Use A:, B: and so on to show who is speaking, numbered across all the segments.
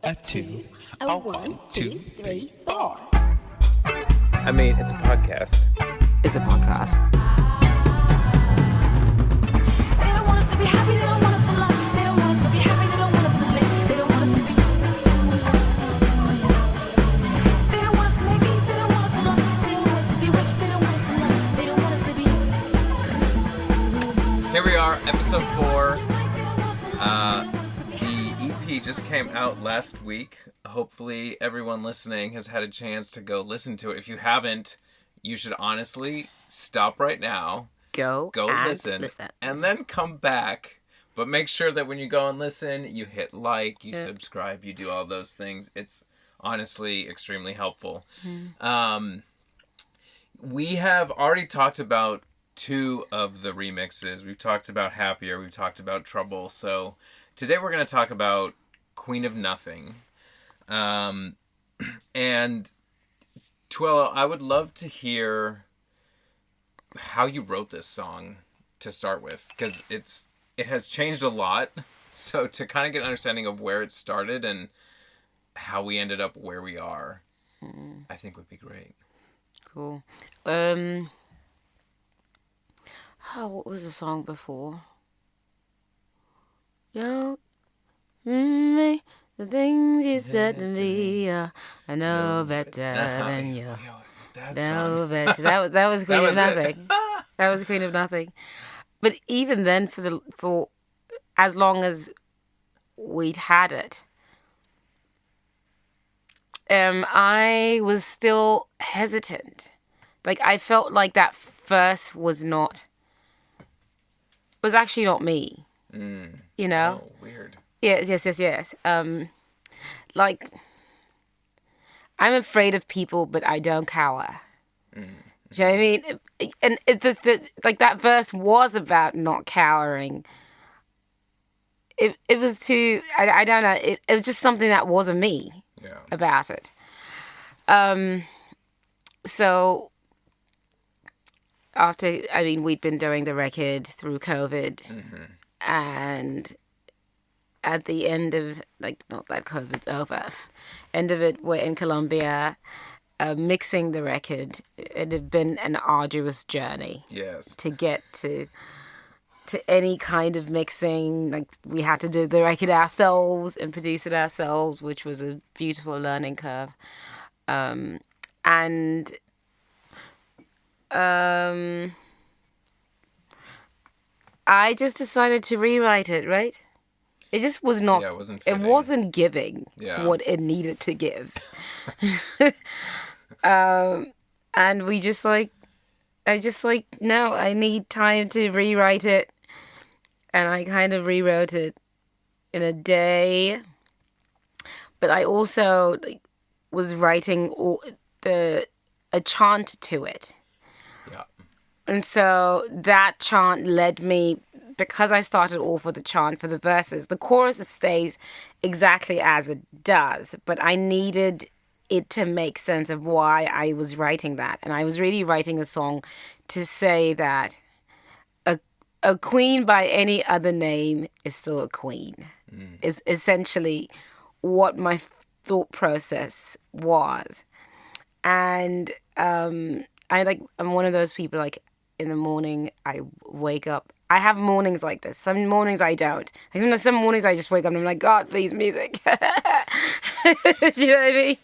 A: a two, a one, two, three, four.
B: I mean, it's a podcast.
C: It's a podcast.
A: They don't want us to be happy, they don't want us to love. They don't want us to be happy, they don't want us to live. They don't want us to be. They don't want us to make peace, they don't want us to love. They don't want us to be rich, they don't want us to love. They don't want us to be.
B: Here we are, episode 4. The EP just came out last week. Hopefully everyone listening has had a chance to go listen to it. If you haven't, you should honestly stop right now.
C: Go
B: and
C: listen.
B: And then come back. But make sure that when you go and listen, you hit like, you subscribe, you do all those things. It's honestly extremely helpful. We have already talked about 2 of the remixes. We've talked about Happier, we've talked about Trouble. So today we're going to talk about Queen of Nothing. And Tuello, I would love to hear how you wrote this song to start with, because it has changed a lot. So to kind of get an understanding of where it started and how we ended up where we are, I think would be great.
C: Cool. What was the song before? No. The things you said to me, I know better than you. Know better. That was Queen of Nothing. That was Queen of Nothing. But even then, for as long as we'd had it, I was still hesitant. Like, I felt like that verse was actually not me. You know?
B: Oh, weird.
C: Yes. Like, I'm afraid of people, but I don't cower. Do you know what I mean? And like, that verse was about not cowering. It was too, I don't know, it was just something that wasn't me about it. So, we'd been doing the record through COVID, and at the end of, not that COVID's over, end of it, we're in Colombia, mixing the record. It had been an arduous journey.
B: Yes.
C: To get to any kind of mixing. Like, we had to do the record ourselves and produce it ourselves, which was a beautiful learning curve. I just decided to rewrite it, right? It just was not.
B: Yeah, it wasn't
C: It
B: fitting.
C: wasn't giving what it needed to give. And we just no, I need time to rewrite it. And I kind of rewrote it in a day. But I also was writing a chant to it.
B: Yeah.
C: And so that chant led me, because I started off with the chant for the verses. The chorus stays exactly as it does, but I needed it to make sense of why I was writing that. And I was really writing a song to say that a queen by any other name is still a queen, is essentially what my thought process was. And I'm one of those people, like, in the morning I wake up. I have mornings like this. Some mornings I don't. Like, some mornings I just wake up and I'm like, God, please, music. Do you know what I mean?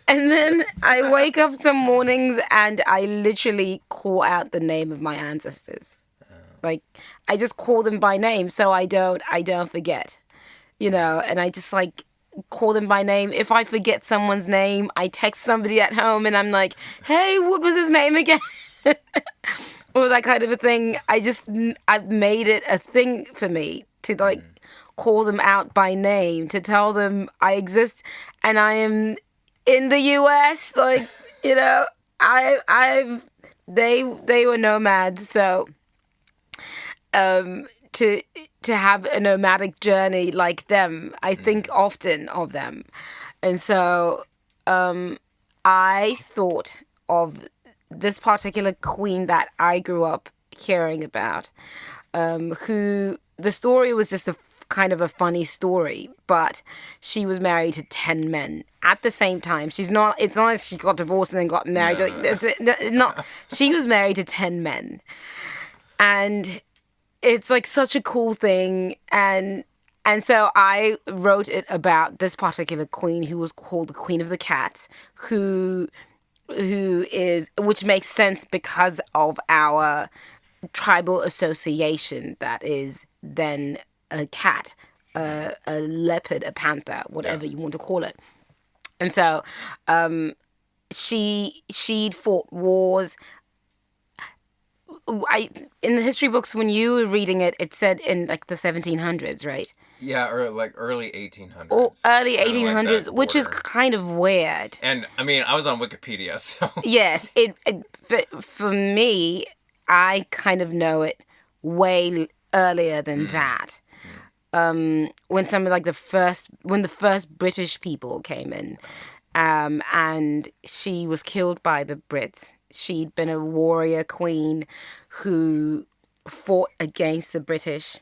C: And then I wake up some mornings and I literally call out the name of my ancestors. Like, I just call them by name so I don't forget. You know, and I just, like, call them by name. If I forget someone's name, I text somebody at home and I'm like, hey, what was his name again? Or that kind of a thing. I've made it a thing for me to, like, call them out by name, to tell them I exist and I am in the US. Like, you know, they were nomads, so to have a nomadic journey like them, I think often of them. And so I thought of this particular queen that I grew up hearing about, who the story was just kind of a funny story, but she was married to 10 men at the same time. It's not like she got divorced and then got married.
B: No.
C: She was married to 10 men. And it's like such a cool thing. And so I wrote it about this particular queen who was called the Queen of the Cats, which makes sense because of our tribal association that is then a cat, a leopard, a panther, whatever you want to call it. And so she'd fought wars. In the history books, when you were reading it, it said in like the 1700s, right?
B: Yeah, or like early 1800s.
C: Or early
B: Kinda like
C: 1800s,
B: that
C: which is
B: order.
C: kind of weird.
B: And I mean, I was on Wikipedia, so
C: Yes, for me, I kind of know it way earlier than that. When some of like the first British people came in, and she was killed by the Brits. She'd been a warrior queen who fought against the British.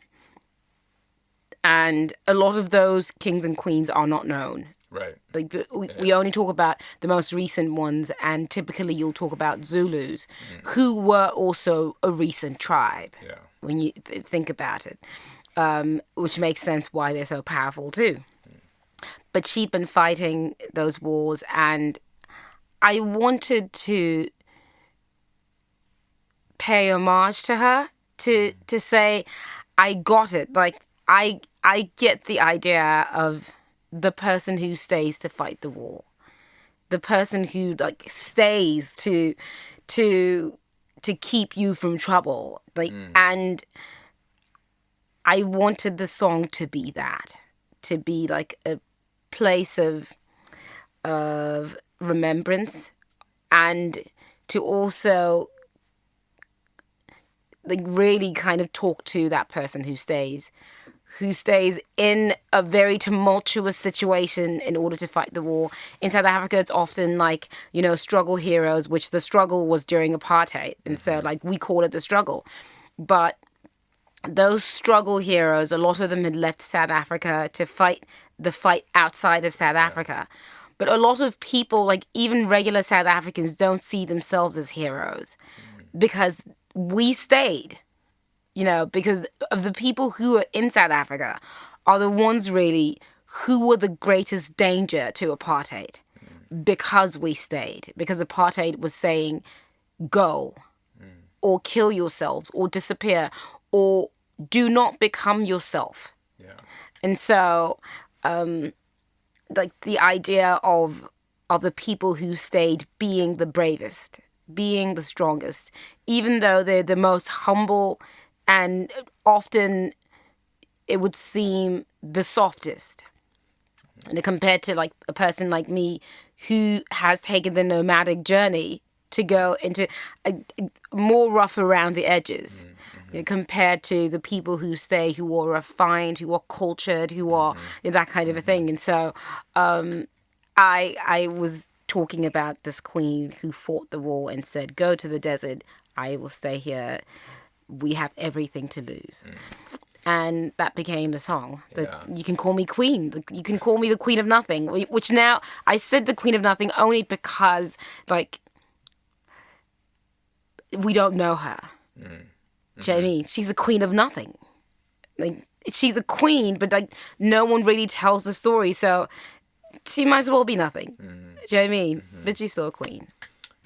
C: And a lot of those kings and queens are not known.
B: right.
C: Like we only talk about the most recent ones, and typically you'll talk about Zulus, who were also a recent tribe.
B: Yeah.
C: When you think about it, which makes sense why they're so powerful too. But she'd been fighting those wars, and I wanted to pay homage to her, to say, I got it. Like I get the idea of the person who stays to fight the war, the person who like stays to keep you from trouble. Like, and I wanted the song to be that, to be like a place of remembrance, and to also like really kind of talk to that person who stays in a very tumultuous situation in order to fight the war. In South Africa, it's often like, you know, struggle heroes, which the struggle was during apartheid. And so like we call it the struggle. But those struggle heroes, a lot of them had left South Africa to fight the fight outside of South Africa. But a lot of people, like even regular South Africans, don't see themselves as heroes because we stayed, you know, because of the people who are in South Africa are the ones really who were the greatest danger to apartheid because we stayed, because apartheid was saying go or kill yourselves or disappear or do not become yourself.
B: Yeah.
C: And so, like the idea of the people who stayed being the bravest, being the strongest, even though they're the most humble and often it would seem the softest. And compared to like a person like me who has taken the nomadic journey to go into a more rough around the edges, you know, compared to the people who stay, who are refined, who are cultured, who are you know, that kind of a thing. And so I was talking about this queen who fought the war and said, go to the desert, I will stay here. We have everything to lose. And that became the song. You can call me queen. You can call me the queen of nothing, which now I said the queen of nothing only because like we don't know her. Do you know what I mean? She's a queen of nothing. Like she's a queen, but like no one really tells the story, so she might as well be nothing. Do you know what I mean? But she's still a queen.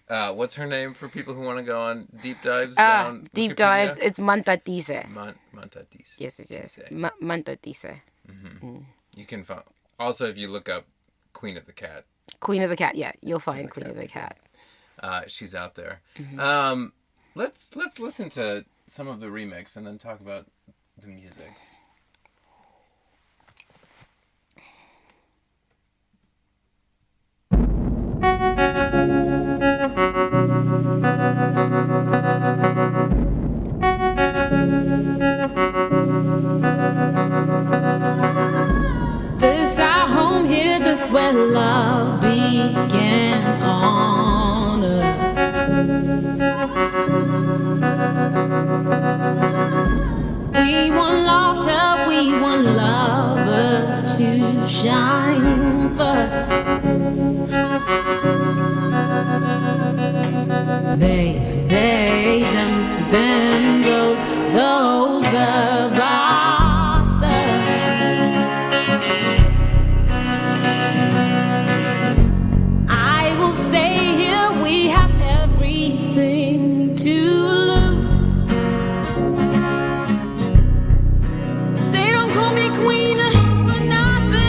B: What's her name for people who want to go on deep dives down
C: Deep
B: Wikipedia?
C: dives. It's Mantatise.
B: Mantatise.
C: Yes.
B: Tise.
C: Mantatise.
B: You can find also if you look up Queen of the Cat.
C: Queen of the Cat. Yeah, you'll find Queen of the Cat.
B: She's out there. Let's listen to some of the remix and then talk about the music.
A: This our home here, this where love began on earth. We want laughter, we want love. shine first. They, them, those the bastards. I will stay here, we have everything to lose. They don't call me queen for nothing.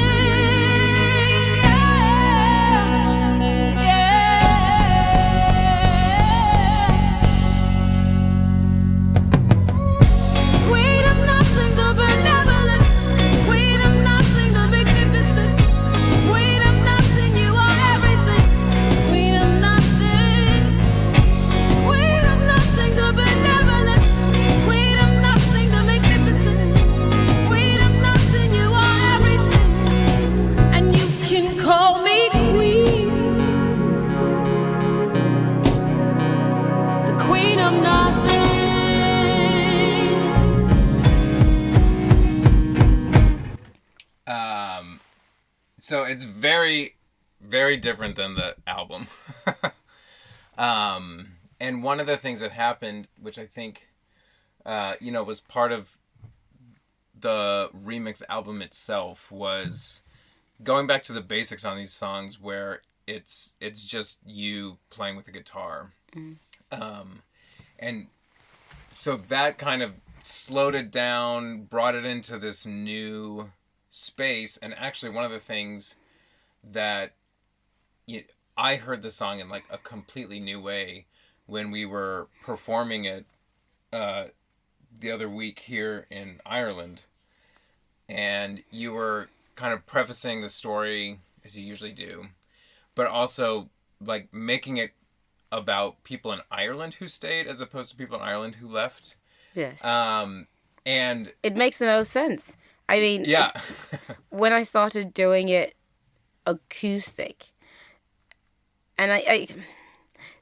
A: Queen of nothing, the benevolent. Queen of nothing, the magnificent. Queen of nothing, you are everything. Queen of nothing. Queen of nothing, the benevolent. Queen of nothing, the magnificent. Queen of nothing, you are everything. And you can call me queen. The queen of nothing.
B: So it's very, very different than the album. And one of the things that happened, which I think, was part of the remix album itself, was going back to the basics on these songs, where it's just you playing with the guitar. And so that kind of slowed it down, brought it into this new space. And actually one of the things that I heard the song in like a completely new way when we were performing it the other week here in Ireland, and you were kind of prefacing the story as you usually do, but also like making it about people in Ireland who stayed as opposed to people in Ireland who left.
C: Yes.
B: And
C: It makes the most sense. I mean,
B: yeah.
C: when I started doing it acoustic, and I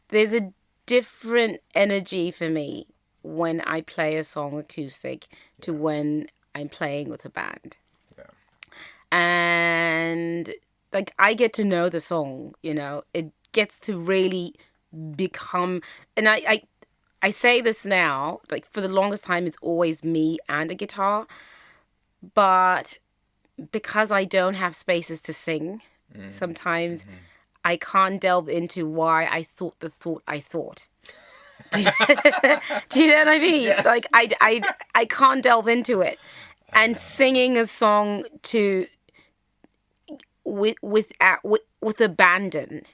C: there's a different energy for me when I play a song acoustic to when I'm playing with a band.
B: Yeah.
C: And like I get to know the song, it gets to really become, and I say this now, like for the longest time it's always me and a guitar, but because I don't have spaces to sing, sometimes I can't delve into why I thought the thought I thought. Do you know what I mean?
B: Yes.
C: Like I can't delve into it. And singing a song with abandon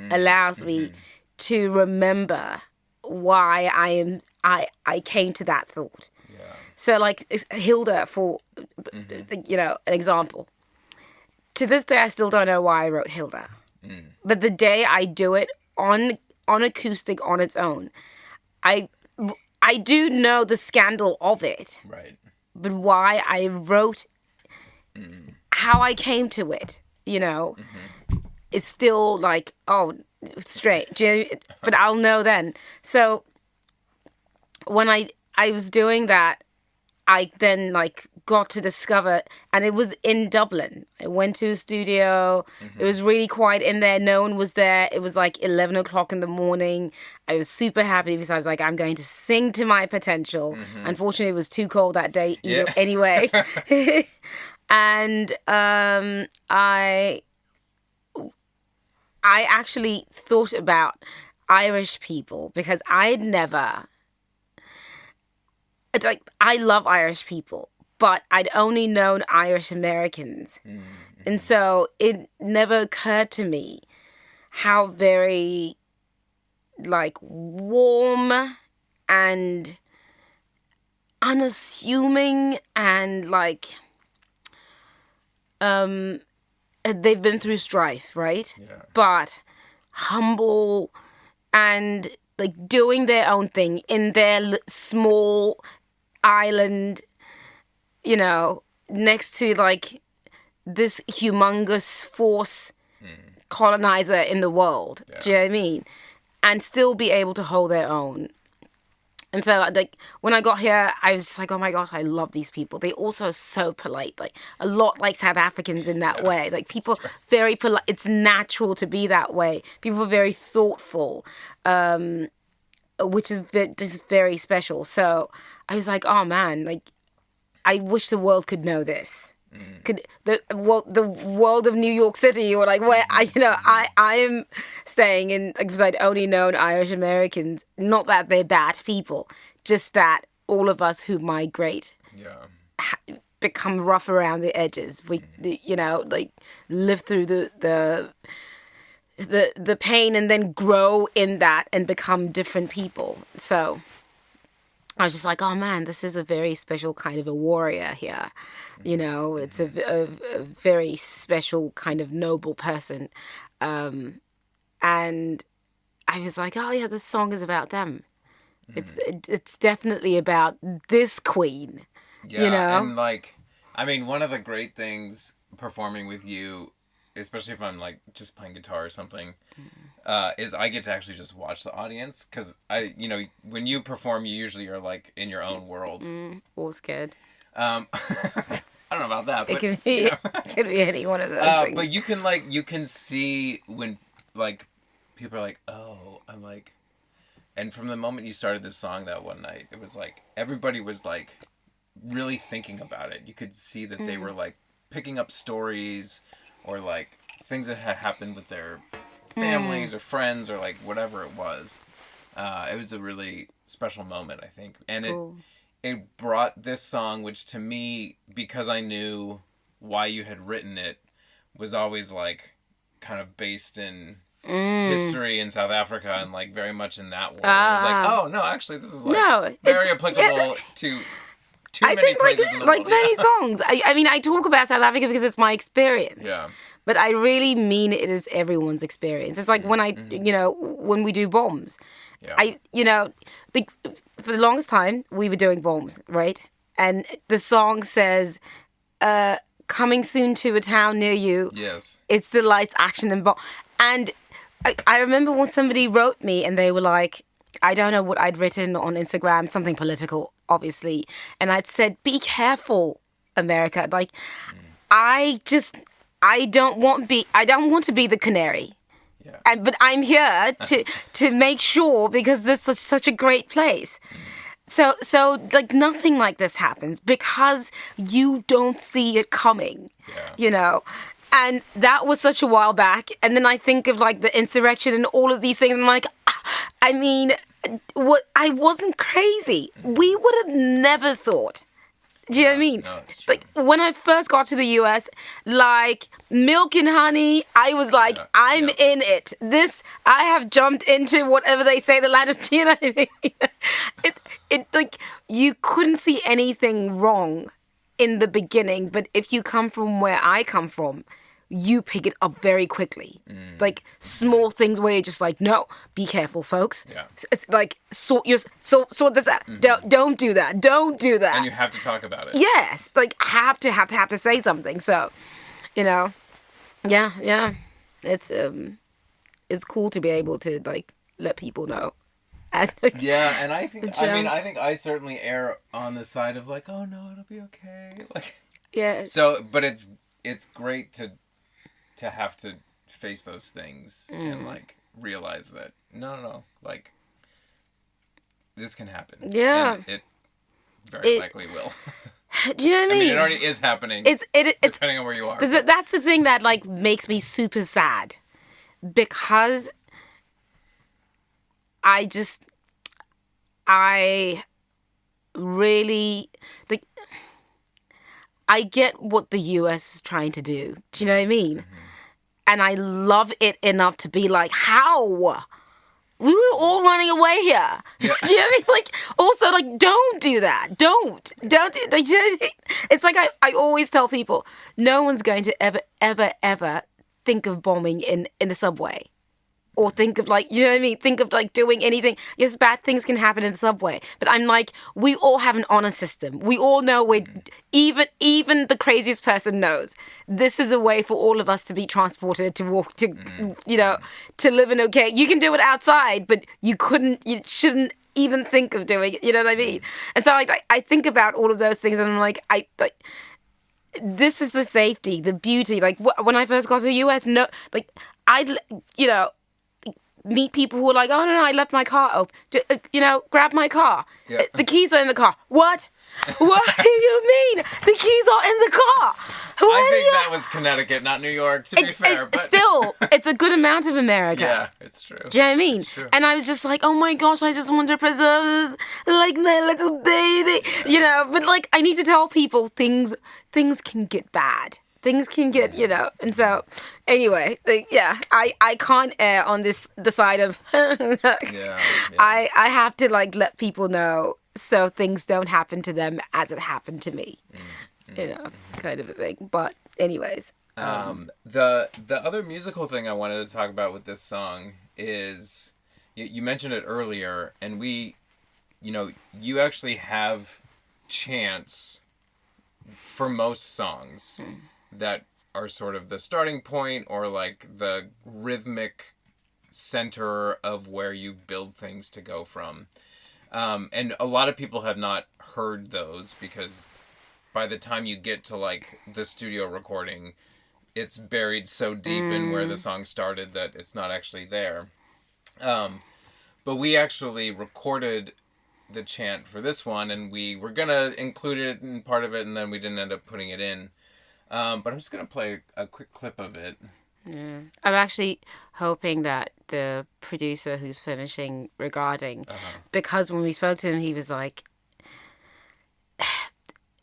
C: allows me to remember why I came to that thought.
B: Yeah.
C: So like Hilda, for an example. To this day, I still don't know why I wrote Hilda. But the day I do it on acoustic on its own, I do know the scandal of it.
B: Right.
C: But why I wrote, how I came to it, it's still like, oh, straight. But I'll know then. So when I was doing that, I then like got to discover, and it was in Dublin. I went to a studio. It was really quiet in there. No one was there. It was like 11 o'clock in the morning. I was super happy because I was like, I'm going to sing to my potential. Unfortunately, it was too cold that day anyway. And I actually thought about Irish people because I'd never... I love Irish people, but I'd only known Irish Americans. And so it never occurred to me how very, like, warm and unassuming and, like, they've been through strife, right?
B: Yeah.
C: But humble and, like, doing their own thing in their small island, next to like this humongous force colonizer in the world.
B: Yeah.
C: Do you know what I mean? And still be able to hold their own. And so, like, when I got here, I was just like, oh my gosh, I love these people. They also are so polite, like, a lot like South Africans in that way. Like, people very polite. It's natural to be that way. People are very thoughtful, which is just very special. So I was like, oh man, like, I wish the world could know this. Could the world of New York City, or like where I am staying in, because I'd only known Irish Americans. Not that they're bad people, just that all of us who migrate become rough around the edges. We like live through the pain and then grow in that and become different people. So I was just like, oh man, this is a very special kind of a warrior here. It's a very special kind of noble person. And I was like, oh yeah, this song is about them. It's definitely about this queen.
B: Yeah, and like, I mean, one of the great things performing with you, especially if I'm like just playing guitar or something, is I get to actually just watch the audience, because when you perform, you usually are like in your own world.
C: Or scared.
B: I don't know about that, but
C: It could be any one of those things.
B: But you can see when like people are like, oh, I'm like, and from the moment you started this song that one night, it was like everybody was like really thinking about it. You could see that they were like picking up stories or like things that had happened with their families or friends or like whatever it was. It was a really special moment, I think, and
C: Cool.
B: It brought this song, which to me, because I knew why you had written it, was always like kind of based in history in South Africa and like very much in that world. I was like, oh no, actually this is like very applicable to too
C: I
B: many
C: think
B: places in the world.
C: many songs. I mean, I talk about South Africa because it's my experience.
B: Yeah.
C: But I really mean it is everyone's experience. It's like when when we do bombs.
B: Yeah.
C: For the longest time, we were doing bombs, right? And the song says, coming soon to a town near you.
B: Yes.
C: It's the lights, action, and bomb. And I remember when somebody wrote me and they were like, I don't know what I'd written on Instagram, something political, obviously. And I'd said, be careful, America. Like, I don't want to be the canary.
B: Yeah.
C: But I'm here to make sure, because this is such a great place. So like nothing like this happens because you don't see it coming.
B: Yeah.
C: And that was such a while back. And then I think of like the insurrection and all of these things. And I'm like, I mean, I wasn't crazy. We would have never thought. Do you know what I mean?
B: No, it's true.
C: Like when I first got to the US, like milk and honey, I was like, I'm in it. I have jumped into whatever they say, the land of, you know what I mean? It like you couldn't see anything wrong in the beginning, but if you come from where I come from, you pick it up very quickly. Like small things where you're just like, no, be careful, folks.
B: Yeah.
C: It's like sort this out. Don't do that. Don't do that.
B: And you have to talk about it.
C: Yes, like have to say something. So, yeah. It's cool to be able to like let people know. And,
B: Yeah, and I think I certainly err on the side of like, oh no, it'll be okay. Like,
C: yeah.
B: so, but it's great to have to face those things and like realize that no, like this can happen.
C: Yeah.
B: And it very likely will.
C: Do you know what I mean?
B: I mean, it already is happening.
C: It's
B: depending on where you are.
C: That's the thing that like makes me super sad, because I really like. I get what the US is trying to do. Do you know what I mean? And I love it enough to be like, how? We were all running away here.
B: Yeah.
C: Do you know what I mean? Like, also, like, don't do that. Don't do like, you know what I mean? It's like I always tell people, no one's going to ever think of bombing in the subway. Or think of like, you know what I mean? Think of like doing anything. Yes, bad things can happen in the subway. But I'm like, we all have an honor system. We all know even the craziest person knows this is a way for all of us to be transported, to walk, to, to live in okay. You can do it outside, but you shouldn't even think of doing it. You know what I mean? And so like I think about all of those things, and I'm like, this is the safety, the beauty. Like when I first got to the US, no, like I'd, you know, meet people who are like, oh no, I left my car open. You know, grab my car.
B: Yeah.
C: The keys are in the car. What? What do you mean? The keys are in the car.
B: I think that was Connecticut, not New York, to be fair. But
C: Still, it's a good amount of America.
B: yeah, it's true.
C: Do you know what I mean?
B: It's true.
C: And I was just like, oh my gosh, I just want to preserve this like my little baby. You know, but like I need to tell people things can get bad. Things can get, you know. And so anyway, like, yeah, I can't err on the side of
B: Yeah.
C: I have to like let people know so things don't happen to them as it happened to me. You know, kind of a thing. But anyways.
B: The other musical thing I wanted to talk about with this song is you mentioned it earlier, and you actually have chants for most songs that are sort of the starting point or like the rhythmic center of where you build things to go from. And a lot of people have not heard those because by the time you get to like the studio recording, it's buried so deep in where the song started that it's not actually there. But we actually recorded the chant for this one, and we were gonna include it in part of it, and then we didn't end up putting it in. But I'm just gonna play a quick clip of it.
C: I'm actually hoping that the producer who's finishing Regarding, because when we spoke to him, he was like,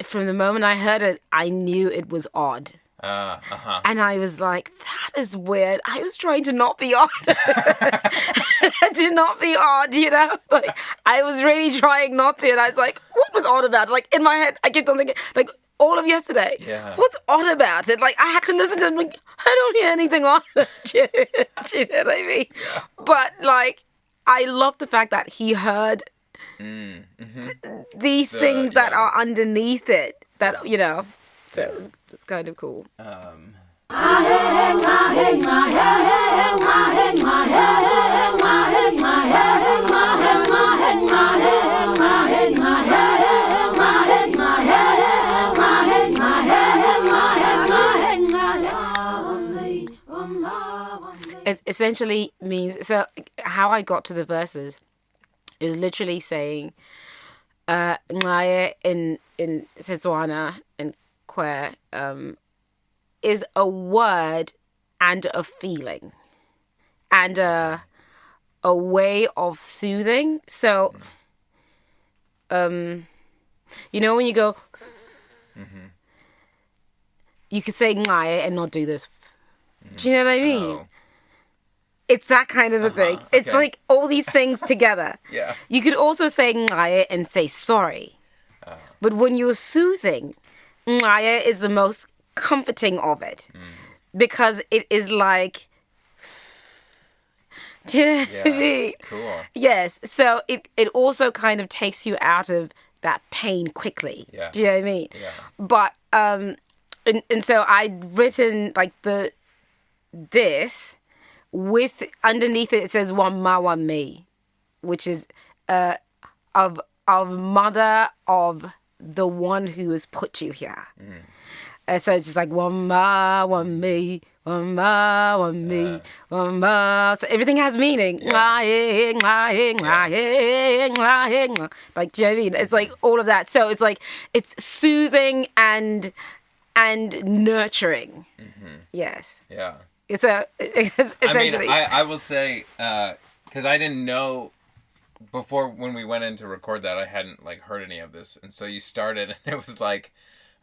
C: from the moment I heard it, I knew it was odd. And I was like, that is weird. I was trying to not be odd. To not be odd, you know? Like, I was really trying not to. And I was like, what was odd about it? Like, in my head, I kept on thinking, like, all of yesterday.
B: Yeah.
C: What's odd about it? Like, I had to listen to it. Like, I don't hear anything odd. You know what I mean?
B: Yeah.
C: But, like, I love the fact that he heard these things that are underneath it. That, you know, so it's kind of cool. It essentially means, so how I got to the verses is literally saying Ngaye in Setswana and Kwe is a word and a feeling and a way of soothing. So you know when you go you could say Ngaye and not do this. Do you know what I mean?
B: Oh.
C: It's that kind of a thing. It's
B: okay.
C: like all these things together.
B: Yeah.
C: You could also say Ngaye and say sorry. But when you're soothing, Ngaye is the most comforting of it. Because it is like... Do you know what I mean?
B: Cool.
C: Yes. So it also kind of takes you out of that pain quickly.
B: Yeah.
C: Do you know what I mean?
B: Yeah.
C: But, and so I'd written like this... with underneath it says one ma one me, which is of mother of the one who has put you here. So it's just like one ma one me, one ma one me, one ma. So everything has meaning. Like, do you know what I mean? It's like all of that. So it's like it's soothing and nurturing. Yes.
B: Yeah.
C: It's essentially.
B: I mean, I will say, because I didn't know before when we went in to record that, I hadn't like heard any of this, and so you started, and it was like,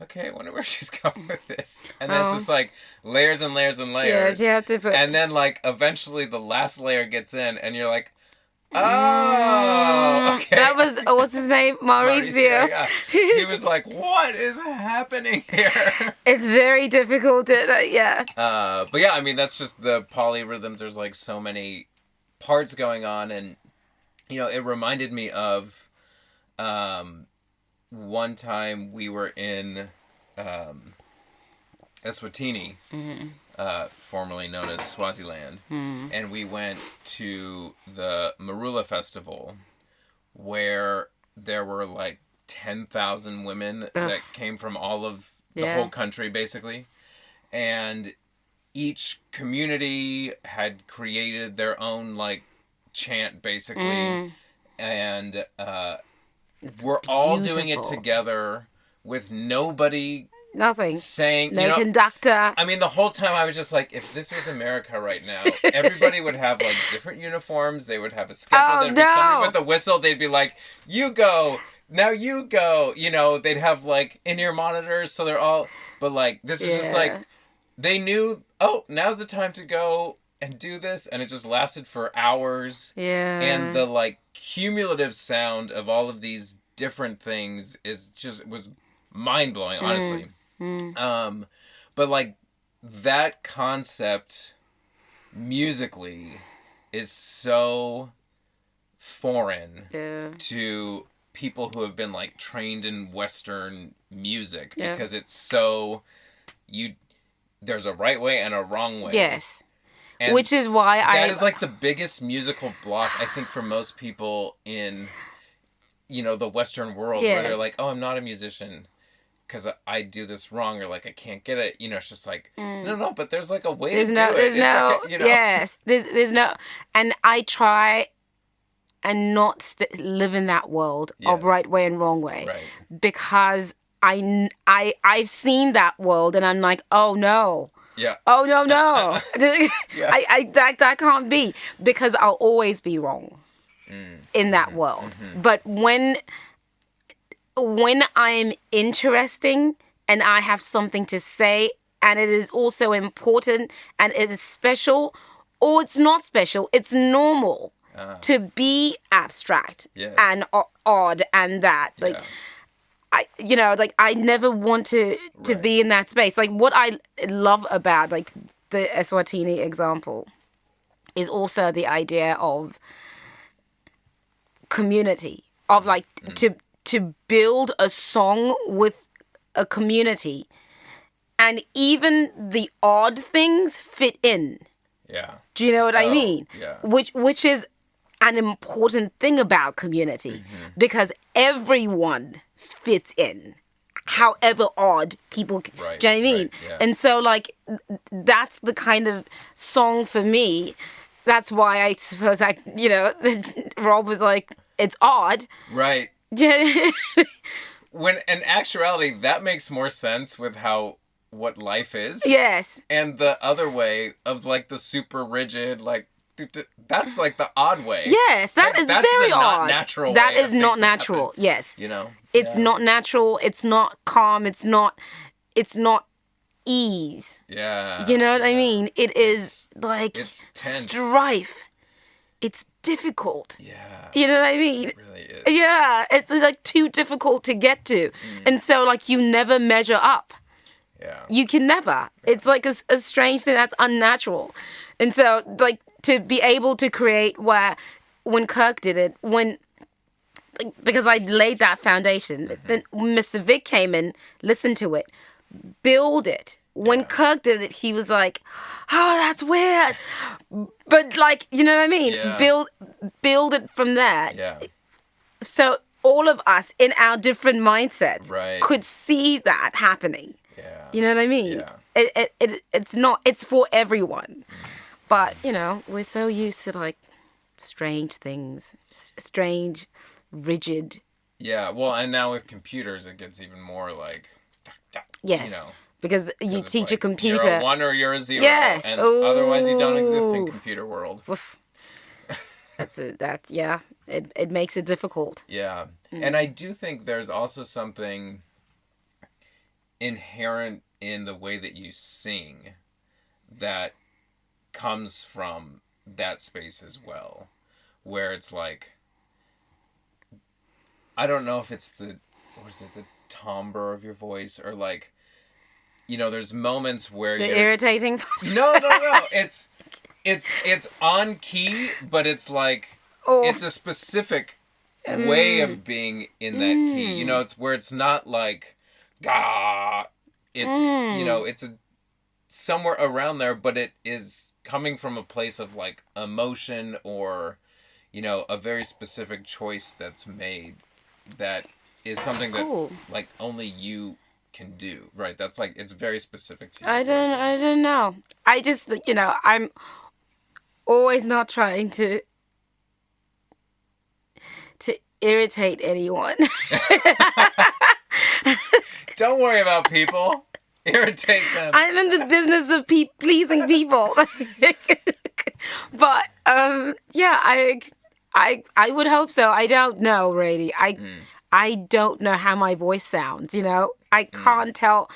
B: okay, I wonder where she's going with this, and then it's just like layers and layers and layers.
C: Yes, you have to put.
B: And then like eventually the last layer gets in, and you're like, oh, okay.
C: That was what's his name, Maurizio.
B: Yeah. He was like, what is happening here?
C: It's very difficult to yeah.
B: But yeah, I mean, that's just the polyrhythms. There's like so many parts going on, and you know, it reminded me of one time we were in Eswatini, formerly known as Swaziland, and we went to the Marula Festival, where there were like 10,000 women that came from all of the whole country, basically. And each community had created their own, like, chant, basically. And we're all doing it
C: beautiful.
B: together with nobody
C: Nothing.
B: saying...
C: No conductor.
B: I mean, the whole time I was just like, if this was America right now, everybody would have, like, different uniforms. They would have a schedule.
C: Oh,
B: There'd be somebody
C: no.
B: with a whistle. They'd be like, you go. Now you go. You know, they'd have, like, in-ear monitors. So they're all... But, like, this was just, like... They knew, oh, now's the time to go and do this. And it just lasted for hours.
C: Yeah.
B: And the, like, cumulative sound of all of these different things was mind-blowing, honestly. But like that concept musically is so foreign to people who have been like trained in Western music because it's so there's a right way and a wrong way.
C: Yes.
B: And
C: which is why
B: that is like the biggest musical block I think for most people in the Western world where they're like, oh, I'm not a musician because I do this wrong or like I can't get it. It's just like no, but there's like a way to do it.
C: There's no
B: okay,
C: yes. There's no, and I try and not live in that world of right way and wrong way, because I've seen that world and I'm like, oh no.
B: Yeah.
C: Oh no. That can't be, because I'll always be wrong in that world. But when I'm interesting and I have something to say and it is also important and it is special, or it's not special, it's normal to be abstract and odd and that. Like, I never want to be in that space. Like, what I love about, like, the Eswatini example is also the idea of community, of like to build a song with a community, and even the odd things fit in.
B: Yeah.
C: Do you know what I mean?
B: Yeah.
C: Which is an important thing about community, because everyone fits in, however odd people.
B: Right,
C: do you know what I mean?
B: right, yeah.
C: And so, like, that's the kind of song for me. That's why I suppose Rob was like, it's odd.
B: Right. When in actuality that makes more sense with what life is.
C: Yes.
B: And the other way of like the super rigid, like that's like the odd way.
C: Yes, that's
B: very
C: very
B: the
C: odd.
B: Not natural.
C: That
B: way
C: is
B: of
C: not
B: things
C: natural.
B: happen,
C: Yes.
B: It's
C: not natural. It's not calm. It's not ease.
B: Yeah.
C: You know what I mean? It is like
B: it's tense.
C: strife. It's difficult.
B: Yeah.
C: You know what I mean?
B: It really is.
C: Yeah, it's like too difficult to get to. And so, like, you never measure up.
B: Yeah.
C: You can never. Yeah. It's like a strange thing that's unnatural. And so, like, to be able to create when Kirk did it, because I laid that foundation, then Mr. Vic came in, listened to it, build it. When Kirk did it, he was like, oh, that's weird. But, like, you know what I mean?
B: Yeah.
C: Build it from there.
B: Yeah.
C: So all of us in our different mindsets could see that happening.
B: Yeah.
C: You know what I mean?
B: Yeah.
C: It's for everyone. But, we're so used to, like, strange things, strange, rigid.
B: Yeah, well, and now with computers, it gets even more like,
C: yes, because you teach a computer.
B: You're a 1 or you're a 0.
C: Yes.
B: And otherwise you don't exist in computer world.
C: Oof. It makes it difficult.
B: Yeah. And I do think there's also something inherent in the way that you sing that comes from that space as well, where it's like, I don't know if it's the timbre of your voice, or like, there's moments where
C: the irritating.
B: No. It's on key, but it's like it's a specific way of being in that key. It's where it's not like gah. It's it's somewhere around there, but it is coming from a place of like emotion, or a very specific choice that's made that is something
C: Cool.
B: that like only you can do, right? That's like it's very specific to you.
C: I don't know. I just, I'm always not trying to irritate anyone.
B: Don't worry about people. Irritate them.
C: I'm in the business of pleasing people. But yeah, I would hope so. I don't know, really. I don't know how my voice sounds, I can't tell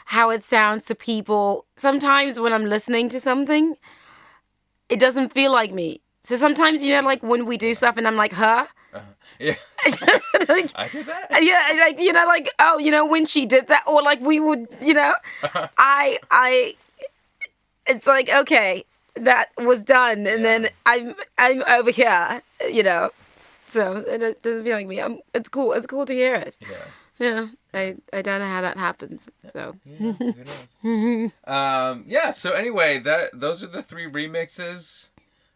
C: how it sounds to people. Sometimes when I'm listening to something, it doesn't feel like me. So sometimes, like when we do stuff and I'm like, huh?
B: Yeah.
C: Like,
B: I did that.
C: yeah, like, oh, when she did that, or like we would, it's like, okay, that was done, and then I'm over here, so it doesn't feel like me. It's cool to hear it.
B: Yeah.
C: Yeah, I don't know how that happens, so.
B: Yeah, who knows? Yeah, so anyway, those are the 3 remixes.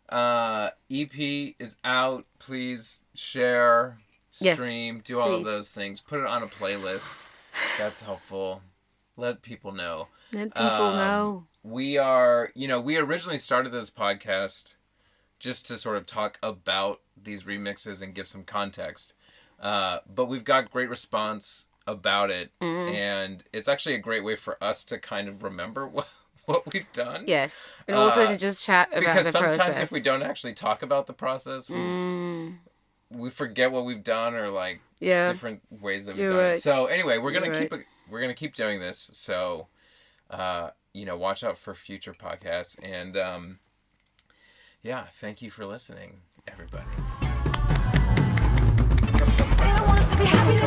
B: EP is out. Please share, stream, do all of those things. Put it on a playlist. That's helpful. Let people know.
C: Let people know.
B: We originally started this podcast just to sort of talk about these remixes and give some context. But we've got great response about it. And it's actually a great way for us to kind of remember what we've done.
C: Yes. And also to just chat about the process.
B: Because sometimes if we don't actually talk about the process, we forget what we've done or like different ways that we've done it. So anyway, we're gonna keep doing this. So watch out for future podcasts. And thank you for listening, everybody.
A: They don't want us to be happy.